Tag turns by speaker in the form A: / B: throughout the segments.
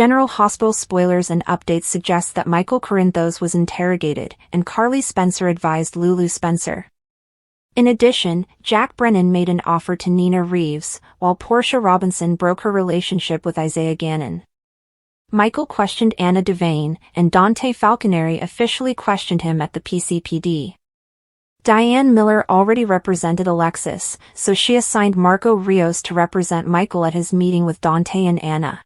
A: General Hospital spoilers and updates suggest that Michael Corinthos was interrogated, and Carly Spencer advised Lulu Spencer. In addition, Jack Brennan made an offer to Nina Reeves, while Portia Robinson broke her relationship with Isaiah Gannon. Michael questioned Anna Devane, and Dante Falconeri officially questioned him at the PCPD. Diane Miller already represented Alexis, so she assigned Marco Rios to represent Michael at his meeting with Dante and Anna.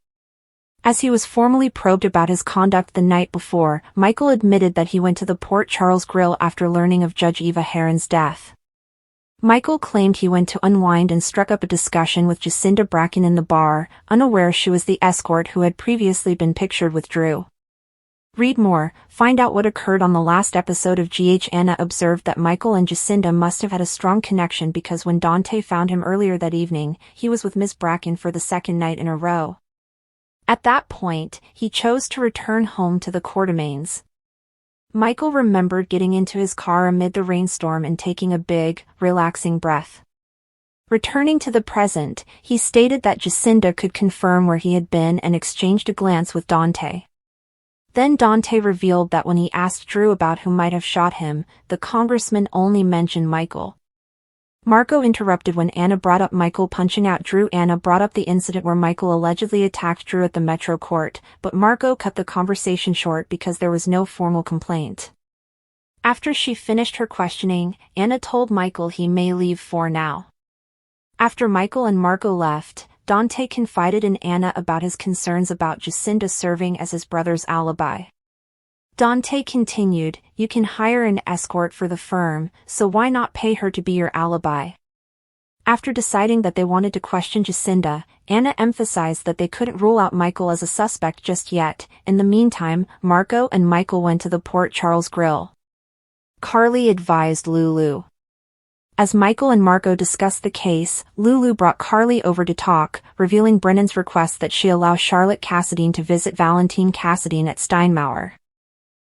A: As he was formally probed about his conduct the night before, Michael admitted that he went to the Port Charles Grill after learning of Judge Eva Heron's death. Michael claimed he went to unwind and struck up a discussion with Jacinda Bracken in the bar, unaware she was the escort who had previously been pictured with Drew. Read more, find out what occurred on the last episode of GH. Anna observed that Michael and Jacinda must have had a strong connection because when Dante found him earlier that evening, he was with Ms. Bracken for the second night in a row. At that point, he chose to return home to the Quartermaines. Michael remembered getting into his car amid the rainstorm and taking a big, relaxing breath. Returning to the present, he stated that Jacinda could confirm where he had been and exchanged a glance with Dante. Then Dante revealed that when he asked Drew about who might have shot him, the congressman only mentioned Michael. Marco interrupted when Anna brought up Michael punching out Drew. Anna brought up the incident where Michael allegedly attacked Drew at the Metro Court, but Marco cut the conversation short because there was no formal complaint. After she finished her questioning, Anna told Michael he may leave for now. After Michael and Marco left, Dante confided in Anna about his concerns about Jacinda serving as his brother's alibi. Dante continued, "You can hire an escort for the firm, so why not pay her to be your alibi?" After deciding that they wanted to question Jacinda, Anna emphasized that they couldn't rule out Michael as a suspect just yet. In the meantime, Marco and Michael went to the Port Charles Grill. Carly advised Lulu. As Michael and Marco discussed the case, Lulu brought Carly over to talk, revealing Brennan's request that she allow Charlotte Cassadine to visit Valentine Cassadine at Steinmauer.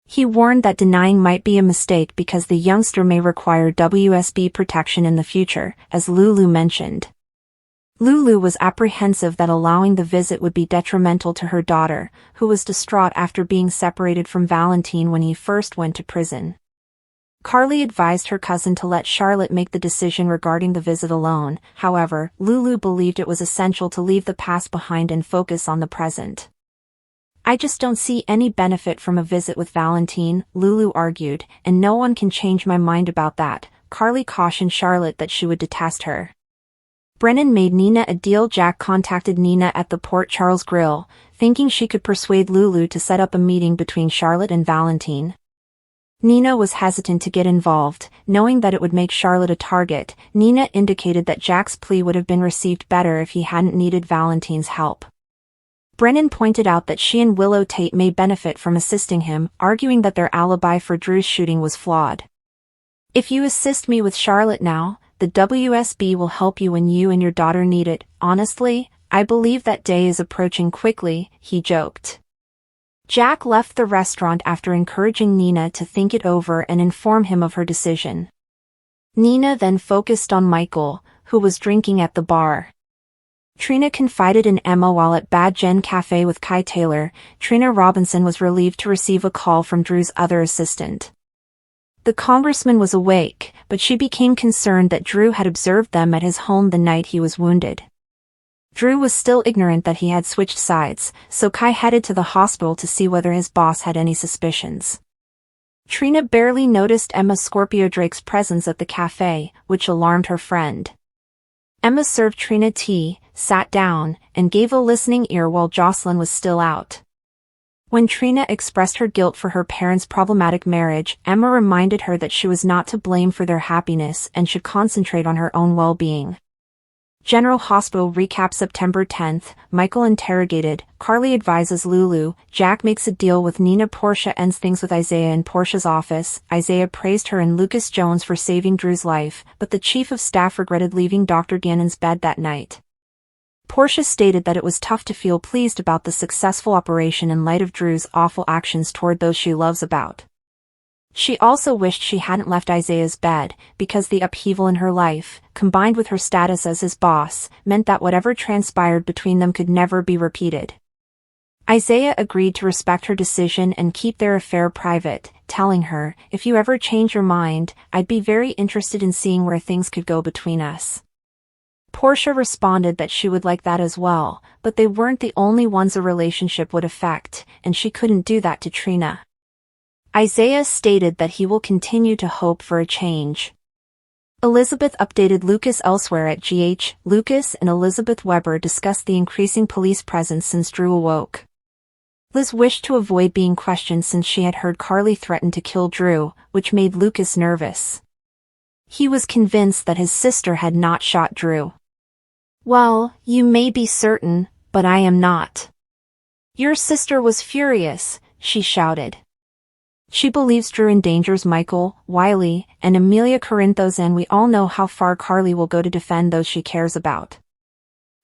A: He warned that denying might be a mistake because the youngster may require WSB protection in the future, as Lulu mentioned. Lulu was apprehensive that allowing the visit would be detrimental to her daughter, who was distraught after being separated from Valentine when he first went to prison. Carly advised her cousin to let Charlotte make the decision regarding the visit alone. However, Lulu believed it was essential to leave the past behind and focus on the present. "I just don't see any benefit from a visit with Valentine," Lulu argued, "and no one can change my mind about that." Carly cautioned Charlotte that she would detest her. Brennan made Nina a deal. Jack contacted Nina at the Port Charles Grill, thinking she could persuade Lulu to set up a meeting between Charlotte and Valentine. Nina was hesitant to get involved, knowing that it would make Charlotte a target. Nina indicated that Jack's plea would have been received better if he hadn't needed Valentine's help. Brennan pointed out that she and Willow Tate may benefit from assisting him, arguing that their alibi for Drew's shooting was flawed. "If you assist me with Charlotte now, the WSB will help you when you and your daughter need it. Honestly, I believe that day is approaching quickly," he joked. Jack left the restaurant after encouraging Nina to think it over and inform him of her decision. Nina then focused on Michael, who was drinking at the bar. Trina confided in Emma while at Bad Gen Cafe with Kai Taylor. Trina Robinson was relieved to receive a call from Drew's other assistant. The congressman was awake, but she became concerned that Drew had observed them at his home the night he was wounded. Drew was still ignorant that he had switched sides, so Kai headed to the hospital to see whether his boss had any suspicions. Trina barely noticed Emma Scorpio Drake's presence at the cafe, which alarmed her friend. Emma served Trina tea, sat down, and gave a listening ear while Jocelyn was still out. When Trina expressed her guilt for her parents' problematic marriage, Emma reminded her that she was not to blame for their happiness and should concentrate on her own well-being. General Hospital recap September 10th, Michael interrogated, Carly advises Lulu, Jack makes a deal with Nina. Portia ends things with Isaiah in Portia's office. Isaiah praised her and Lucas Jones for saving Drew's life, but the chief of staff regretted leaving Dr. Gannon's bed that night. Portia stated that it was tough to feel pleased about the successful operation in light of Drew's awful actions toward those she loves about. She also wished she hadn't left Isaiah's bed, because the upheaval in her life, combined with her status as his boss, meant that whatever transpired between them could never be repeated. Isaiah agreed to respect her decision and keep their affair private, telling her, "If you ever change your mind, I'd be very interested in seeing where things could go between us." Portia responded that she would like that as well, but they weren't the only ones a relationship would affect, and she couldn't do that to Trina. Isaiah stated that he will continue to hope for a change. Elizabeth updated Lucas elsewhere at GH. Lucas and Elizabeth Weber discussed the increasing police presence since Drew awoke. Liz wished to avoid being questioned since she had heard Carly threaten to kill Drew, which made Lucas nervous. He was convinced that his sister had not shot Drew. "Well, you may be certain, but I am not." "Your sister was furious," she shouted. She believes Drew endangers Michael, Wiley, and Amelia Corinthos, and we all know how far Carly will go to defend those she cares about.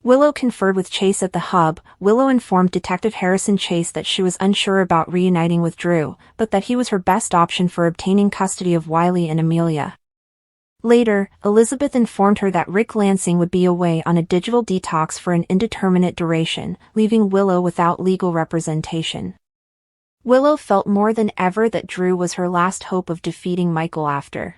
A: Willow conferred with Chase at the hub. Willow informed Detective Harrison Chase that she was unsure about reuniting with Drew, but that he was her best option for obtaining custody of Wiley and Amelia. Later, Elizabeth informed her that Rick Lansing would be away on a digital detox for an indeterminate duration, leaving Willow without legal representation. Willow felt more than ever that Drew was her last hope of defeating Michael after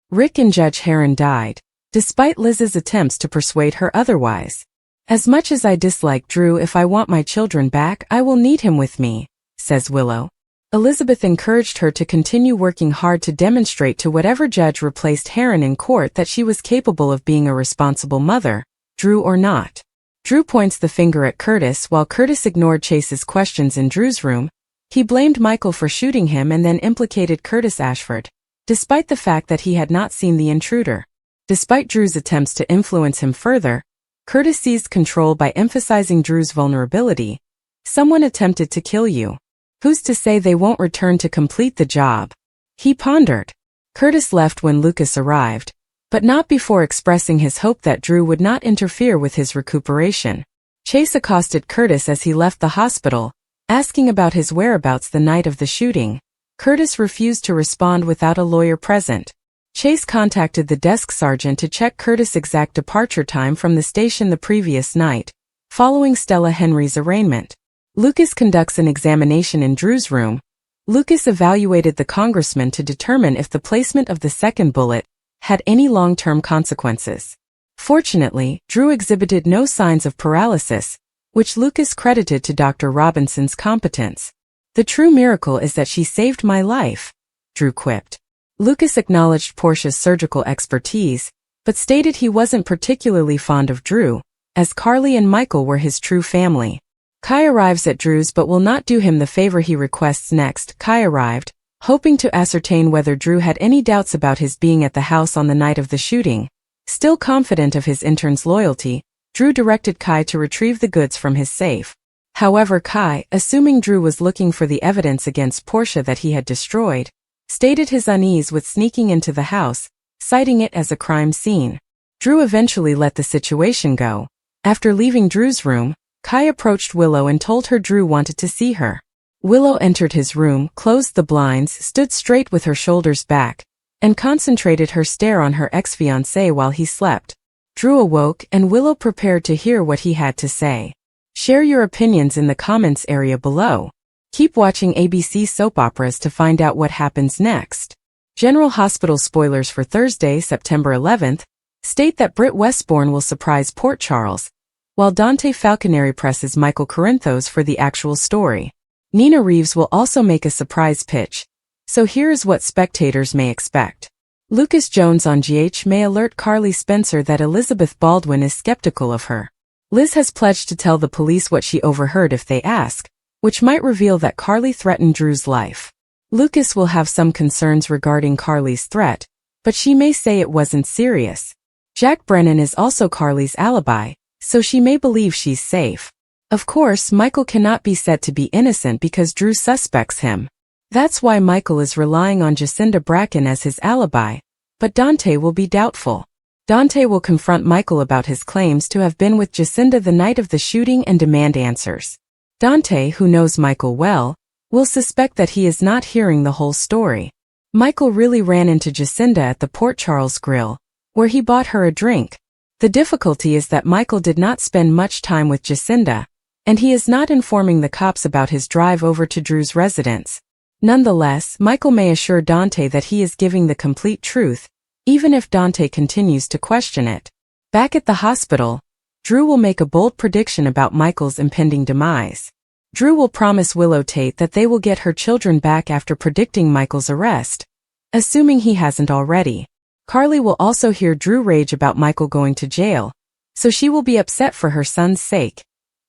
B: Rick and Judge Heron died, despite Liz's attempts to persuade her otherwise. "As much as I dislike Drew, if I want my children back, I will need him with me," says Willow. Elizabeth encouraged her to continue working hard to demonstrate to whatever judge replaced Heron in court that she was capable of being a responsible mother, Drew or not. Drew points the finger at Curtis while Curtis ignored Chase's questions in Drew's room. He blamed Michael for shooting him and then implicated Curtis Ashford, despite the fact that he had not seen the intruder. Despite Drew's attempts to influence him further, Curtis seized control by emphasizing Drew's vulnerability. "Someone attempted to kill you. Who's to say they won't return to complete the job?" he pondered. Curtis left when Lucas arrived, but not before expressing his hope that Drew would not interfere with his recuperation. Chase accosted Curtis as he left the hospital, asking about his whereabouts the night of the shooting. Curtis refused to respond without a lawyer present. Chase contacted the desk sergeant to check Curtis' exact departure time from the station the previous night, following Stella Henry's arraignment. Lucas conducts an examination in Drew's room. Lucas evaluated the congressman to determine if the placement of the second bullet had any long-term consequences. Fortunately, Drew exhibited no signs of paralysis, which Lucas credited to Dr. Robinson's competence. "The true miracle is that she saved my life," Drew quipped. Lucas acknowledged Portia's surgical expertise, but stated he wasn't particularly fond of Drew, as Carly and Michael were his true family. Kai arrives at Drew's but will not do him the favor he requests next. Kai arrived, hoping to ascertain whether Drew had any doubts about his being at the house on the night of the shooting. Still confident of his intern's loyalty, Drew directed Kai to retrieve the goods from his safe. However, Kai, assuming Drew was looking for the evidence against Portia that he had destroyed, stated his unease with sneaking into the house, citing it as a crime scene. Drew eventually let the situation go. After leaving Drew's room, Kai approached Willow and told her Drew wanted to see her. Willow entered his room, closed the blinds, stood straight with her shoulders back, and concentrated her stare on her ex-fiancé while he slept. Drew awoke and Willow prepared to hear what he had to say. Share your opinions in the comments area below. Keep watching ABC soap operas to find out what happens next. General Hospital spoilers for Thursday, September 11th, state that Britt Westbourne will surprise Port Charles, while Dante Falconeri presses Michael Corinthos for the actual story. Nina Reeves will also make a surprise pitch, so here's what spectators may expect. Lucas Jones on GH may alert Carly Spencer that Elizabeth Baldwin is skeptical of her. Liz has pledged to tell the police what she overheard if they ask, which might reveal that Carly threatened Drew's life. Lucas will have some concerns regarding Carly's threat, but she may say it wasn't serious. Jack Brennan is also Carly's alibi, so she may believe she's safe. Of course, Michael cannot be said to be innocent because Drew suspects him. That's why Michael is relying on Jacinda Bracken as his alibi, but Dante will be doubtful. Dante will confront Michael about his claims to have been with Jacinda the night of the shooting and demand answers. Dante, who knows Michael well, will suspect that he is not hearing the whole story. Michael really ran into Jacinda at the Port Charles Grill, where he bought her a drink. The difficulty is that Michael did not spend much time with Jacinda, and he is not informing the cops about his drive over to Drew's residence. Nonetheless, Michael may assure Dante that he is giving the complete truth, even if Dante continues to question it. Back at the hospital, Drew will make a bold prediction about Michael's impending demise. Drew will promise Willow Tate that they will get her children back after predicting Michael's arrest, assuming he hasn't already. Carly will also hear Drew rage about Michael going to jail, so she will be upset for her son's sake,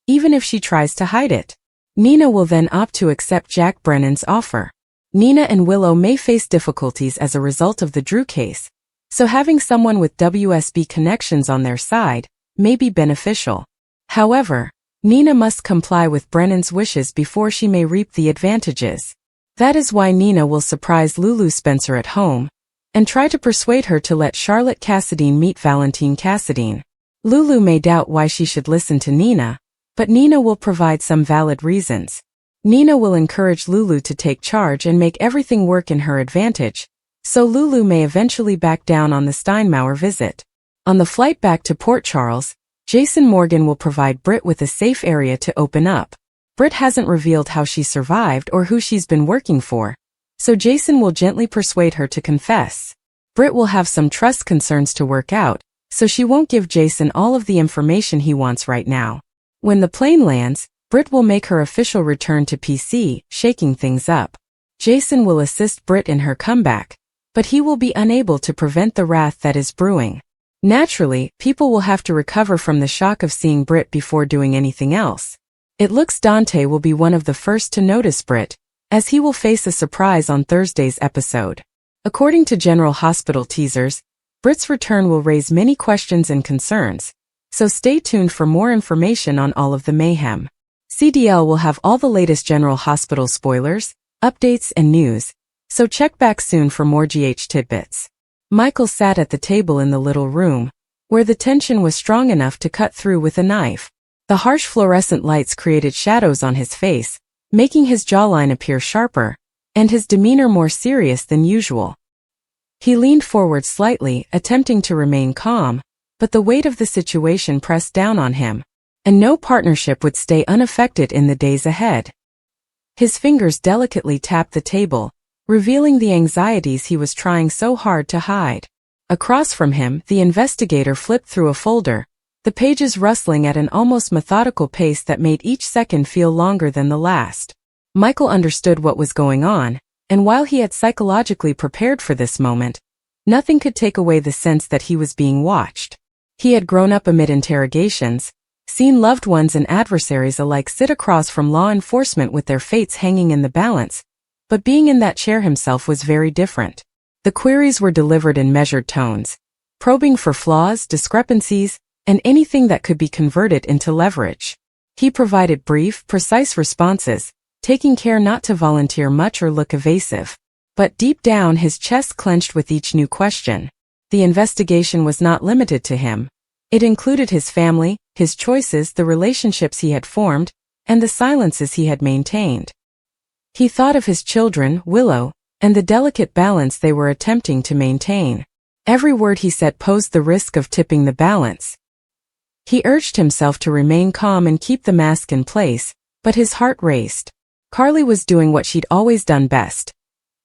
B: even if she tries to hide it. Nina will then opt to accept Jack Brennan's offer. Nina and Willow may face difficulties as a result of the Drew case, so having someone with WSB connections on their side may be beneficial. However, Nina must comply with Brennan's wishes before she may reap the advantages. That is why Nina will surprise Lulu Spencer at home and try to persuade her to let Charlotte Cassadine meet Valentine Cassadine. Lulu may doubt why she should listen to Nina, but Nina will provide some valid reasons. Nina will encourage Lulu to take charge and make everything work in her advantage, so Lulu may eventually back down on the Steinmauer visit. On the flight back to Port Charles, Jason Morgan will provide Britt with a safe area to open up. Britt hasn't revealed how she survived or who she's been working for, so Jason will gently persuade her to confess. Britt will have some trust concerns to work out, so she won't give Jason all of the information he wants right now. When the plane lands, Britt will make her official return to PC, shaking things up. Jason will assist Britt in her comeback, but he will be unable to prevent the wrath that is brewing. Naturally, people will have to recover from the shock of seeing Britt before doing anything else. It looks Dante will be one of the first to notice Britt, as he will face a surprise on Thursday's episode. According to General Hospital teasers, Britt's return will raise many questions and concerns, so stay tuned for more information on all of the mayhem. CDL will have all the latest General Hospital spoilers, updates, and news, so check back soon for more GH tidbits. Michael sat at the table in the little room, where the tension was strong enough to cut through with a knife. The harsh fluorescent lights created shadows on his face, making his jawline appear sharper, and his demeanor more serious than usual. He leaned forward slightly, attempting to remain calm, but the weight of the situation pressed down on him, and no partnership would stay unaffected in the days ahead. His fingers delicately tapped the table, revealing the anxieties he was trying so hard to hide. Across from him, the investigator flipped through a folder, the pages rustling at an almost methodical pace that made each second feel longer than the last. Michael understood what was going on, and while he had psychologically prepared for this moment, nothing could take away the sense that he was being watched. He had grown up amid interrogations, seen loved ones and adversaries alike sit across from law enforcement with their fates hanging in the balance, but being in that chair himself was very different. The queries were delivered in measured tones, probing for flaws, discrepancies, and anything that could be converted into leverage. He provided brief, precise responses, taking care not to volunteer much or look evasive. But deep down his chest clenched with each new question. The investigation was not limited to him. It included his family, his choices, the relationships he had formed, and the silences he had maintained. He thought of his children, Willow, and the delicate balance they were attempting to maintain. Every word he said posed the risk of tipping the balance. He urged himself to remain calm and keep the mask in place, but his heart raced. Carly was doing what she'd always done best.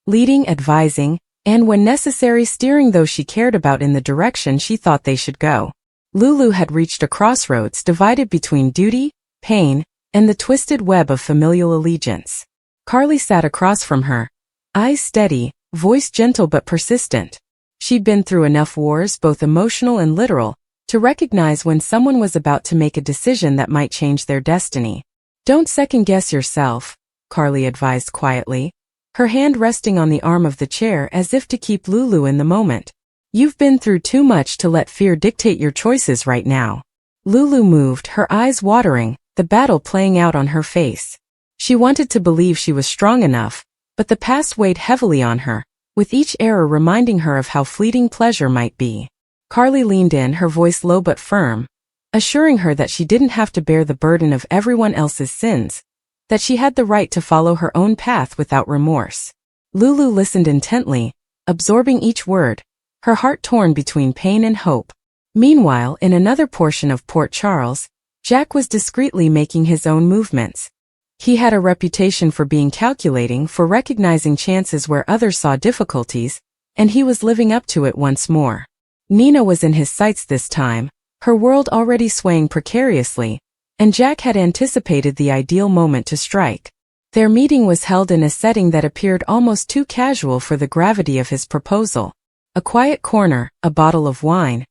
B: Leading, advising, and when necessary steering those she cared about in the direction she thought they should go. Lulu had reached a crossroads divided between duty, pain, and the twisted web of familial allegiance. Carly sat across from her, eyes steady, voice gentle but persistent. She'd been through enough wars, both emotional and literal, to recognize when someone was about to make a decision that might change their destiny. "Don't second-guess yourself," Carly advised quietly, her hand resting on the arm of the chair as if to keep Lulu in the moment. "You've been through too much to let fear dictate your choices right now." Lulu moved, her eyes watering, the battle playing out on her face. She wanted to believe she was strong enough, but the past weighed heavily on her, with each error reminding her of how fleeting pleasure might be. Carly leaned in, her voice low but firm, assuring her that she didn't have to bear the burden of everyone else's sins, that she had the right to follow her own path without remorse. Lulu listened intently, absorbing each word, her heart torn between pain and hope. Meanwhile, in another portion of Port Charles, Jack was discreetly making his own movements. He had a reputation for being calculating, for recognizing chances where others saw difficulties, and he was living up to it once more. Nina was in his sights this time, her world already swaying precariously, and Jack had anticipated the ideal moment to strike. Their meeting was held in a setting that appeared almost too casual for the gravity of his proposal. A quiet corner, a bottle of wine,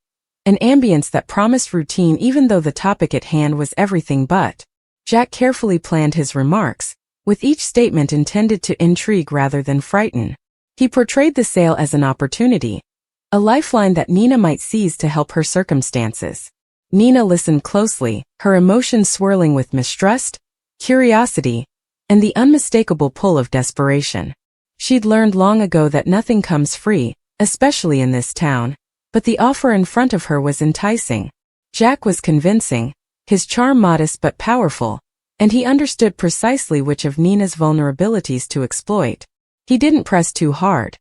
B: an ambience that promised routine even though the topic at hand was everything but. Jack carefully planned his remarks, with each statement intended to intrigue rather than frighten. He portrayed the sale as an opportunity, a lifeline that Nina might seize to help her circumstances. Nina listened closely, her emotions swirling with mistrust, curiosity, and the unmistakable pull of desperation. She'd learned long ago that nothing comes free, especially in this town, but the offer in front of her was enticing. Jack was convincing, his charm modest but powerful, and he understood precisely which of Nina's vulnerabilities to exploit. He didn't press too hard.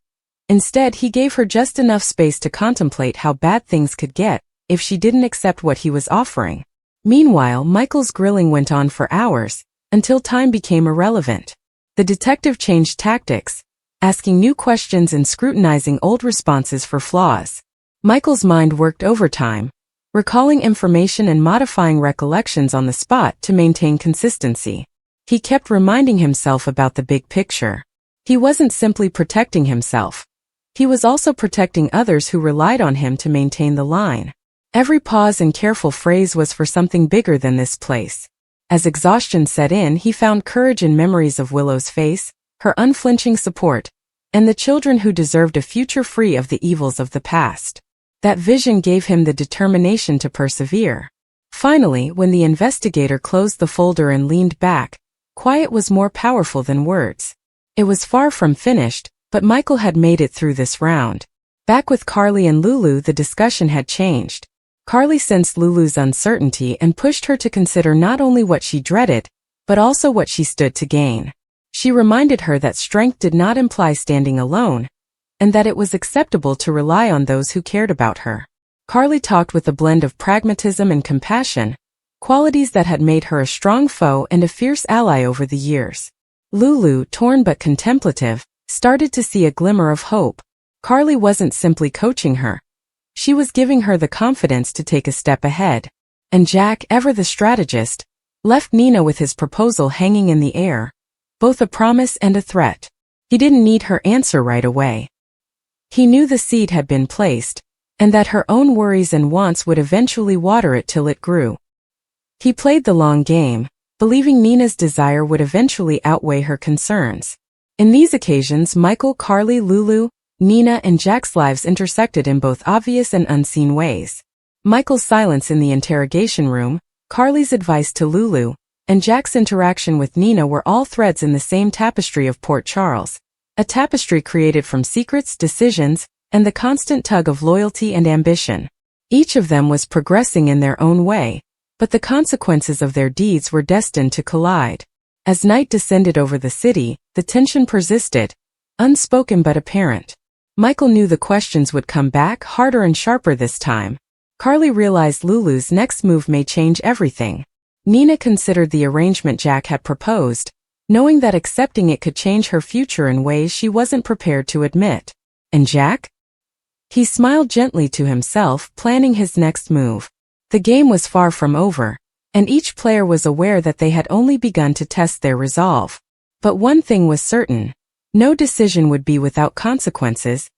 B: Instead, he gave her just enough space to contemplate how bad things could get if she didn't accept what he was offering. Meanwhile, Michael's grilling went on for hours, until time became irrelevant. The detective changed tactics, asking new questions and scrutinizing old responses for flaws. Michael's mind worked overtime, recalling information and modifying recollections on the spot to maintain consistency. He kept reminding himself about the big picture. He wasn't simply protecting himself. He was also protecting others who relied on him to maintain the line. Every pause and careful phrase was for something bigger than this place. As exhaustion set in, he found courage in memories of Willow's face, her unflinching support, and the children who deserved a future free of the evils of the past. That vision gave him the determination to persevere. Finally, when the investigator closed the folder and leaned back, quiet was more powerful than words. It was far from finished, but Michael had made it through this round. Back with Carly and Lulu, the discussion had changed. Carly sensed Lulu's uncertainty and pushed her to consider not only what she dreaded, but also what she stood to gain. She reminded her that strength did not imply standing alone, and that it was acceptable to rely on those who cared about her. Carly talked with a blend of pragmatism and compassion, qualities that had made her a strong foe and a fierce ally over the years. Lulu, torn but contemplative, started to see a glimmer of hope. Carly wasn't simply coaching her. She was giving her the confidence to take a step ahead. And Jack, ever the strategist, left Nina with his proposal hanging in the air, both a promise and a threat. He didn't need her answer right away. He knew the seed had been placed, and that her own worries and wants would eventually water it till it grew. He played the long game, believing Nina's desire would eventually outweigh her concerns. In these occasions, Michael, Carly, Lulu, Nina, and Jack's lives intersected in both obvious and unseen ways. Michael's silence in the interrogation room, Carly's advice to Lulu, and Jack's interaction with Nina were all threads in the same tapestry of Port Charles. A tapestry created from secrets, decisions, and the constant tug of loyalty and ambition. Each of them was progressing in their own way, but the consequences of their deeds were destined to collide. As night descended over the city, the tension persisted, unspoken but apparent. Michael knew the questions would come back harder and sharper this time. Carly realized Lulu's next move may change everything. Nina considered the arrangement Jack had proposed, knowing that accepting it could change her future in ways she wasn't prepared to admit. And Jack? He smiled gently to himself, planning his next move. The game was far from over, and each player was aware that they had only begun to test their resolve. But one thing was certain: no decision would be without consequences,